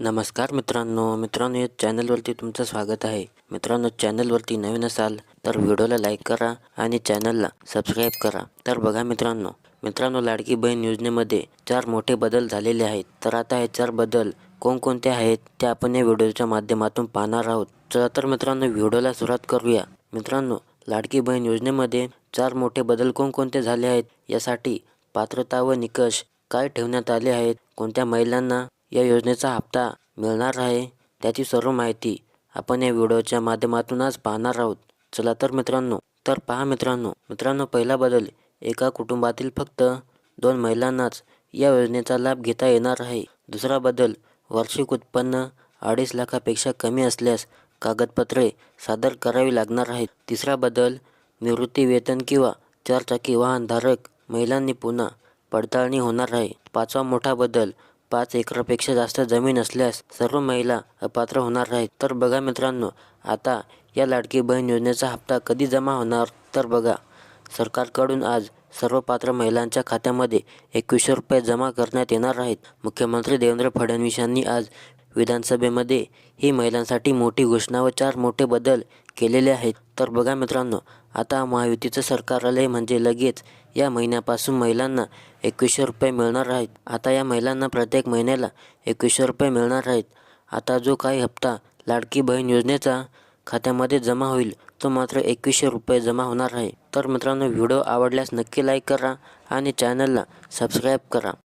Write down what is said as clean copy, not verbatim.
नमस्कार मित्रांनो या चॅनलवरती तुमचं स्वागत आहे। मित्रांनो, चॅनलवरती नवीन असाल तर व्हिडिओला लाईक करा आणि चॅनलला सबस्क्राईब करा। तर बघा मित्रांनो लाडकी बहीण योजनेमध्ये 4 मोठे बदल झालेले आहेत। तर आता हे 4 बदल कोणकोणते आहेत ते आपण या व्हिडिओच्या माध्यमातून पाहणार आहोत। चला तर मित्रांनो व्हिडिओला सुरुवात करूया। मित्रांनो, लाडकी बहीण योजनेमध्ये 4 मोठे बदल कोणकोणते झाले आहेत, यासाठी पात्रता व निकष काय ठेवण्यात आले आहेत, कोणत्या महिलांना या योजनेचा हप्ता मिळणार आहे, त्याची सर्व माहिती आपण या व्हिडिओच्या माध्यमातून आज पाहणार आहोत। चला तर मित्रांनो पहा मित्रांनो पहिला बदल, एका कुटुंबातील फक्त 2 महिलांनाच या योजनेचा लाभ घेता येणार आहे। दुसरा बदल, वार्षिक उत्पन्न 2.5 लाखापेक्षा कमी असल्यास कागदपत्रे सादर करावी लागणार आहेत। तिसरा बदल, निवृत्ती वेतन किंवा 4 चाकी वाहन धारक महिलांनी पुन्हा पडताळणी होणार आहे। पाचवा मोठा बदल, 5 एकरापेक्षा जास्त जमीन असल्यास सर्व महिला अपात्र होणार आहेत। तर बघा मित्रांनो, आता या लाडकी बहीण योजनेचा हप्ता कधी जमा होणार, तर बघा, सरकारकडून आज सर्व पात्र महिलांच्या खात्यामध्ये 2100 रुपये जमा करण्यात येणार आहेत। मुख्यमंत्री देवेंद्र फडणवीस यांनी आज विधानसभेमध्ये ही महिलांसाठी मोठी घोषणा व 4 मोठे बदल केलेले आहेत। तर बघा मित्रांनो, आता महायुतीचं सरकार आले म्हणजे लगेच या महिन्यापासून महिलांना 2100 रुपये मिळणार आहेत। आता या महिलांना प्रत्येक महिन्याला 2100 रुपये मिळणार आहेत। आता जो काही हप्ता लाडकी बहीण योजनेचा खात्यामध्ये जमा होईल तो मात्र 2100 रुपये जमा होणार आहे। तर मित्रांनो, व्हिडिओ आवडल्यास नक्की लाईक करा आणि चॅनलला सबस्क्राईब करा।